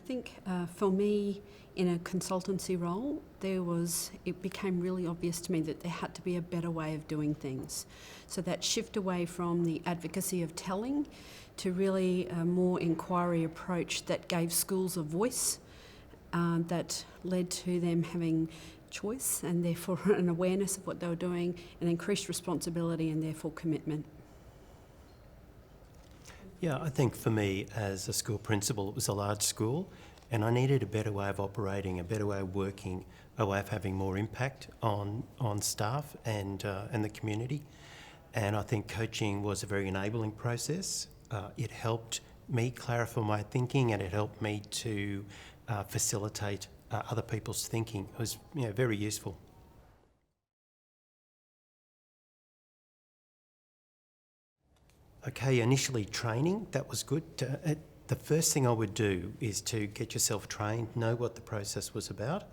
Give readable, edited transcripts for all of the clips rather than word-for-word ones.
think for me, in a consultancy role, it became really obvious to me that there had to be a better way of doing things. So that shift away from the advocacy of telling to really a more inquiry approach that gave schools a voice, that led to them having choice and therefore an awareness of what they were doing, and increased responsibility and therefore commitment. Yeah, I think for me as a school principal, it was a large school and I needed a better way of operating, a better way of working, a way of having more impact on staff and the community. And I think coaching was a very enabling process. It helped me clarify my thinking and it helped me to facilitate other people's thinking. It was very useful. Okay, initially training, that was good. The first thing I would do is to get yourself trained, know what the process was about.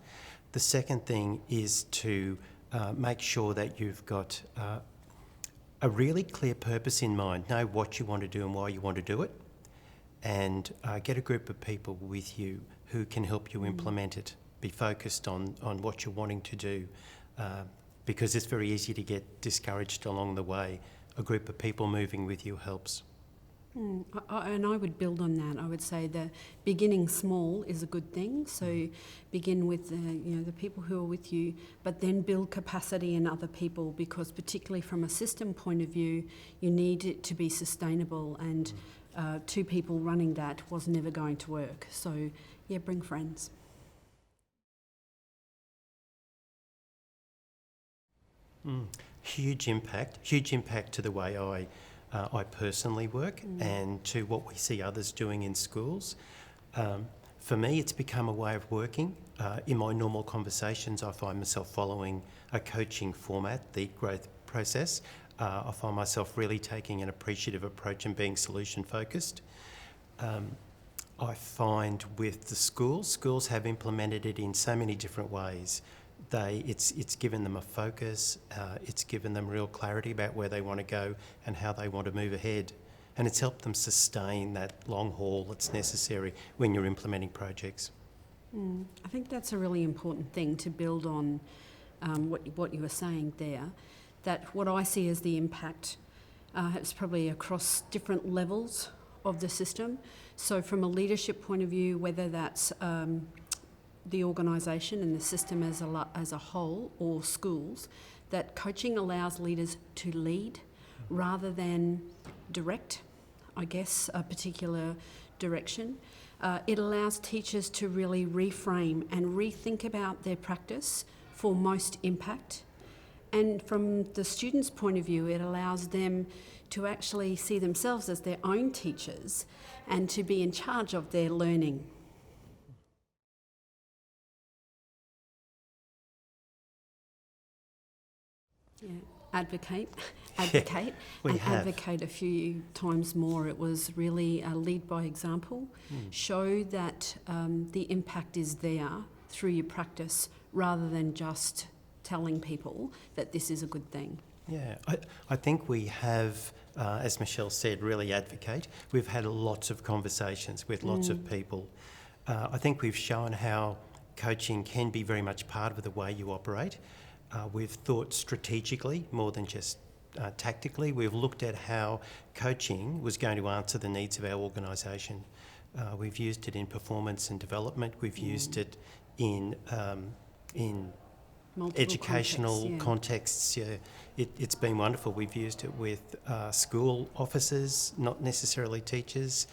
The second thing is to make sure that you've got a really clear purpose in mind, know what you want to do and why you want to do it, and get a group of people with you who can help you implement it. Be focused on what you're wanting to do, because it's very easy to get discouraged along the way. A group of people moving with you helps. And I would build on that. I would say that beginning small is a good thing. So begin with the people who are with you, but then build capacity in other people, because particularly from a system point of view, you need it to be sustainable, and 2 people running that was never going to work. So yeah, bring friends. Huge impact to the way I personally work and to what we see others doing in schools. For me, it's become a way of working. In my normal conversations, I find myself following a coaching format, the growth process. I find myself really taking an appreciative approach and being solution focused. I find with the schools have implemented it in so many different ways. It's given them a focus, it's given them real clarity about where they want to go and how they want to move ahead. And it's helped them sustain that long haul that's necessary when you're implementing projects. I think that's a really important thing to build on what you were saying there, that what I see as the impact is probably across different levels of the system. So from a leadership point of view, whether that's the organisation and the system as a whole, or schools, that coaching allows leaders to lead rather than direct, I guess, a particular direction. It allows teachers to really reframe and rethink about their practice for most impact. And from the students' point of view, it allows them to actually see themselves as their own teachers and to be in charge of their learning. Yeah, advocate, Yeah, advocate a few times more. It was really lead by example. Show that the impact is there through your practice, rather than just telling people that this is a good thing. Yeah, I think we have, as Michelle said, really advocate. We've had lots of conversations with lots of people. I think we've shown how coaching can be very much part of the way you operate. We've thought strategically more than just tactically. We've looked at how coaching was going to answer the needs of our organisation. We've used it in performance and development. We've used it in multiple educational contexts. Yeah. It's been wonderful. We've used it with school officers, not necessarily teachers.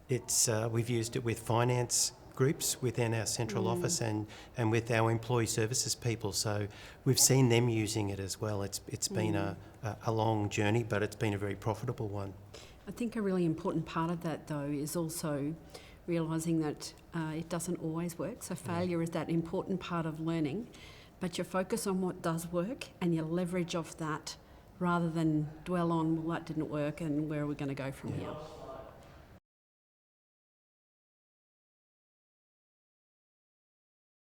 We've used it with finance groups within our central office and with our employee services people. So we've seen them using it as well. It's been a long journey, but it's been a very profitable one. I think a really important part of that, though, is also realising that it doesn't always work. So failure is that important part of learning, but you focus on what does work and you leverage off that rather than dwell on, well, that didn't work and where are we going to go from here.